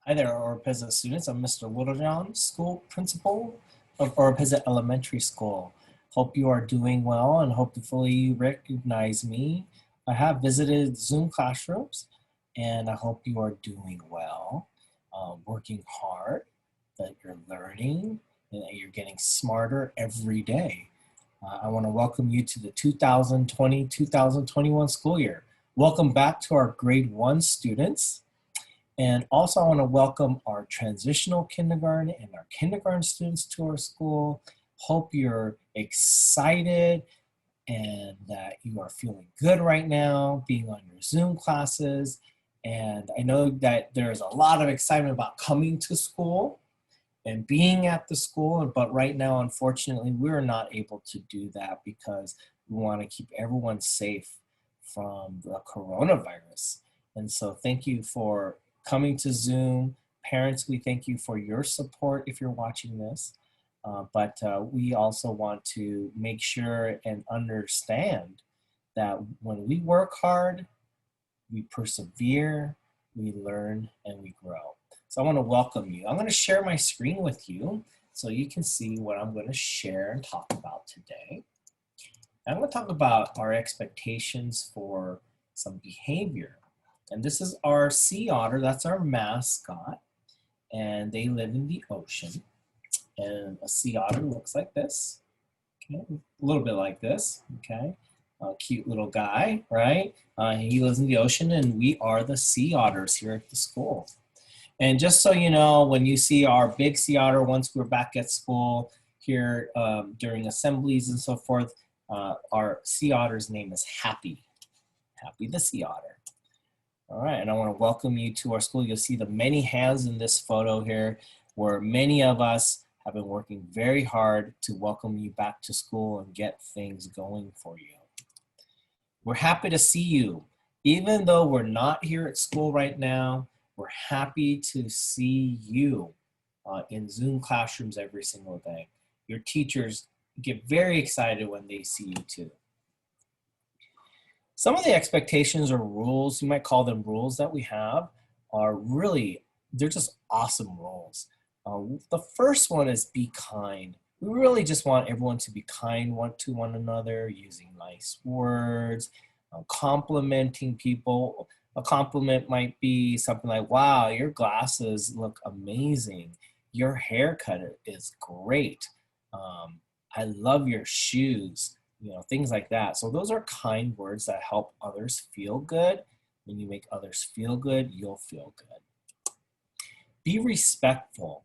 Hi there, Oropeza students. I'm Mr. Littlejohn, school principal of Oropeza Elementary School. Hope you are doing well and hopefully you recognize me. I have visited Zoom classrooms and I hope you are doing well, working hard, that you're learning, and that you're getting smarter every day. I want to welcome you to the 2020-2021 school year. Welcome back to our grade 1 students. And also I want to welcome our transitional kindergarten and our kindergarten students to our school. Hope you're excited and that you are feeling good right now being on your Zoom classes. And I know that there's a lot of excitement about coming to school and being at the school, but right now, unfortunately, we're not able to do that because we want to keep everyone safe from the coronavirus. And so thank you for coming to Zoom. Parents, we thank you for your support if you're watching this. But we also want to make sure and understand that when we work hard, we persevere, we learn, and we grow. So I want to welcome you. I'm going to share my screen with you so you can see what I'm going to share and talk about today. I'm going to talk about our expectations for some behavior. And this is our sea otter, that's our mascot, and they live in the ocean. And a sea otter looks like this, okay? A little bit like this, okay? A cute little guy, right? He lives in the ocean, and we are the sea otters here at the school. And just so you know, when you see our big sea otter, once we're back at school here during assemblies and so forth, our sea otter's name is Happy. Happy the sea otter. All right, and I want to welcome you to our school. You'll see the many hands in this photo here, where many of us have been working very hard to welcome you back to school and get things going for you. We're happy to see you. Even though we're not here at school right now, we're happy to see you in Zoom classrooms every single day. Your teachers get very excited when they see you too. Some of the expectations or rules, you might call them rules that we have, are really, they're just awesome rules. The first one is be kind. We really just want everyone to be kind to one another, using nice words, complimenting people. A compliment might be something like, wow, your glasses look amazing. Your haircut is great. I love your shoes. You know, things like that. So those are kind words that help others feel good. When you make others feel good, you'll feel good. Be respectful.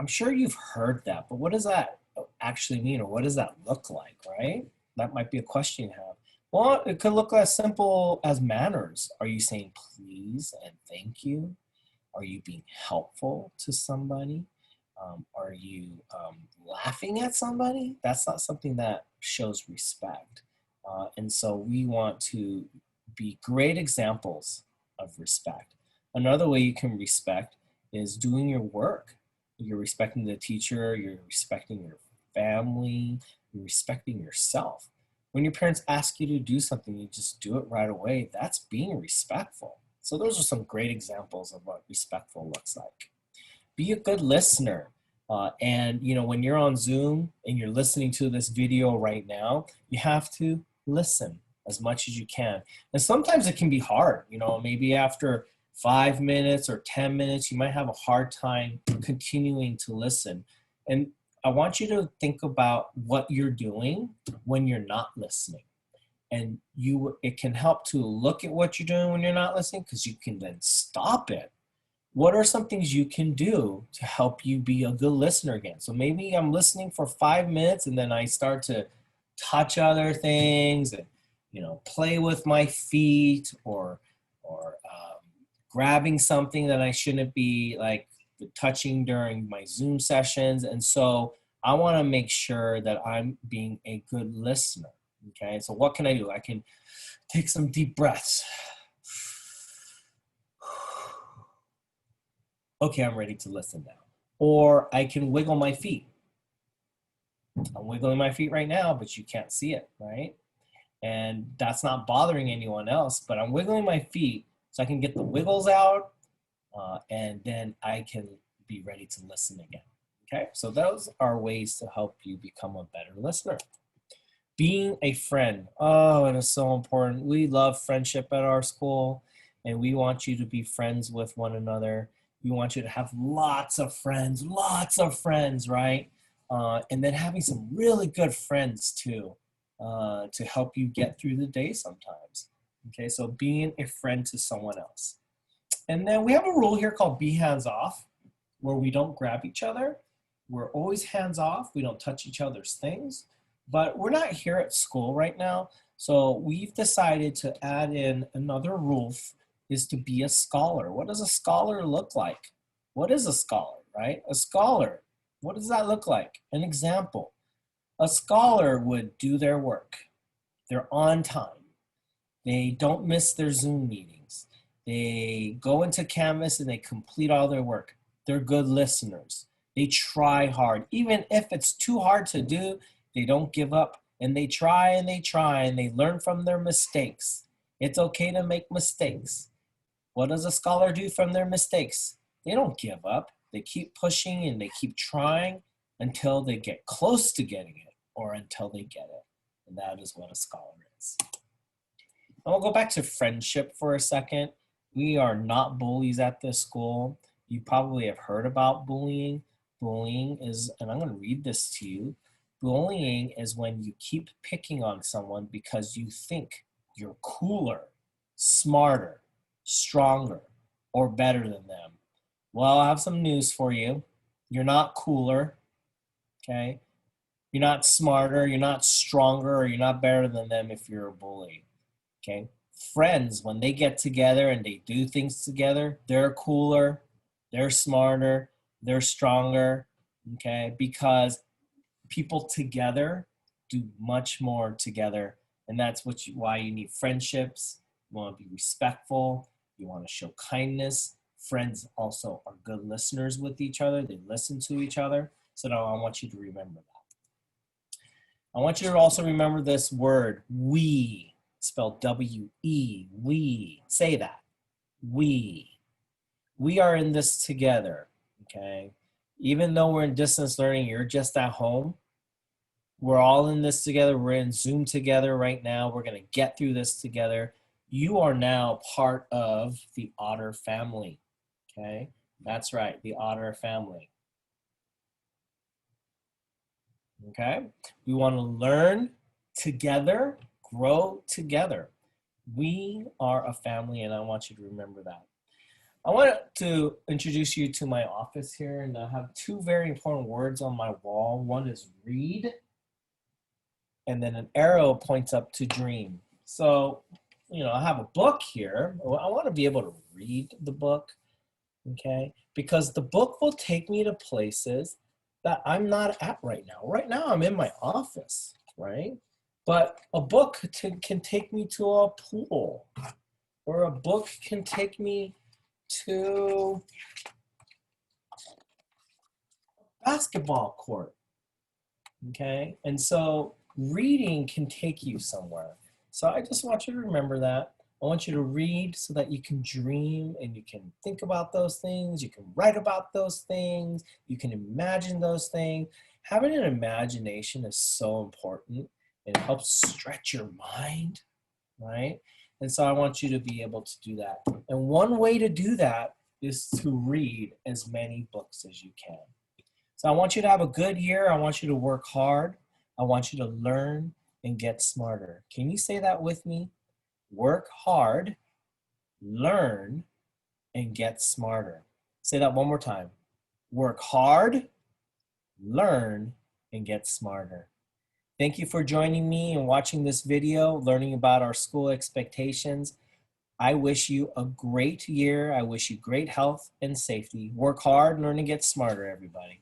I'm sure you've heard that, but what does that actually mean, or what does that look like, right? That might be a question you have. Well, it could look as simple as manners. Are you saying please and thank you? Are you being helpful to somebody? Are you laughing at somebody? That's not something that shows respect. And so we want to be great examples of respect. Another way you can respect is doing your work. You're respecting the teacher, you're respecting your family, you're respecting yourself. When your parents ask you to do something, you just do it right away. That's being respectful. So those are some great examples of what respectful looks like. Be a good listener. And you know, when you're on Zoom and you're listening to this video right now, you have to listen as much as you can. And sometimes it can be hard, you know, maybe after 5 minutes or 10 minutes, you might have a hard time continuing to listen. And I want you to think about what you're doing when you're not listening. And it can help to look at what you're doing when you're not listening, because you can then stop it. What are some things you can do to help you be a good listener again? So maybe I'm listening for 5 minutes and then I start to touch other things and, you know, play with my feet or grabbing something that I shouldn't be like touching during my Zoom sessions. And so I want to make sure that I'm being a good listener. Okay, so what can I do? I can take some deep breaths. Okay, I'm ready to listen now. Or I can wiggle my feet. I'm wiggling my feet right now, but you can't see it, right? And that's not bothering anyone else, but I'm wiggling my feet so I can get the wiggles out and then I can be ready to listen again. Okay, so those are ways to help you become a better listener. Being a friend. Oh, it is so important. We love friendship at our school, and we want you to be friends with one another. We want you to have lots of friends, right? And then having some really good friends too, to help you get through the day sometimes. Okay, so being a friend to someone else. And then we have a rule here called be hands off, where we don't grab each other. We're always hands off. We don't touch each other's things. But we're not here at school right now. So we've decided to add in another rule is to be a scholar. What does a scholar look like? What is a scholar, right? A scholar, what does that look like? An example. A scholar would do their work. They're on time. They don't miss their Zoom meetings. They go into Canvas and they complete all their work. They're good listeners. They try hard. Even if it's too hard to do, they don't give up, and they try and they try and they learn from their mistakes. It's okay to make mistakes. What does a scholar do from their mistakes? They don't give up. They keep pushing and they keep trying until they get close to getting it or until they get it. And that is what a scholar is. And we'll go back to friendship for a second. We are not bullies at this school. You probably have heard about bullying. Bullying is, and I'm going to read this to you. Bullying is when you keep picking on someone because you think you're cooler, smarter, stronger, or better than them. Well, I have some news for you. You're not cooler, okay? You're not smarter, you're not stronger, or you're not better than them if you're a bully, okay? Friends, when they get together and they do things together, they're cooler, they're smarter, they're stronger, okay? Because people together do much more together, and that's why you need friendships. You want to be respectful, you want to show kindness. Friends also are good listeners with each other. They listen to each other. So now I want you to remember that. I want you to also remember this word, we, spelled W-E, we. Say that, we. We are in this together, okay? Even though we're in distance learning, you're just at home. We're all in this together. We're in Zoom together right now. We're going to get through this together. You are now part of the Otter family, okay? That's right, the Otter family, okay? We want to learn together, grow together. We are a family, and I want you to remember that. I want to introduce you to my office here, and I have two very important words on my wall. One is read, and then an arrow points up to dream. So, I have a book here. I want to be able to read the book, okay? Because the book will take me to places that I'm not at right now. Right now, I'm in my office, right? But a book can take me to a pool, or a book can take me to a basketball court, okay? And so reading can take you somewhere. So I just want you to remember that. I want you to read so that you can dream and you can think about those things. You can write about those things. You can imagine those things. Having an imagination is so important. It helps stretch your mind, right? And so I want you to be able to do that. And one way to do that is to read as many books as you can. So I want you to have a good year. I want you to work hard. I want you to learn and get smarter. Can you say that with me? Work hard, learn, and get smarter. Say that one more time. Work hard, learn, and get smarter. Thank you for joining me and watching this video, learning about our school expectations. I wish you a great year. I wish you great health and safety. Work hard, learn, and get smarter, everybody.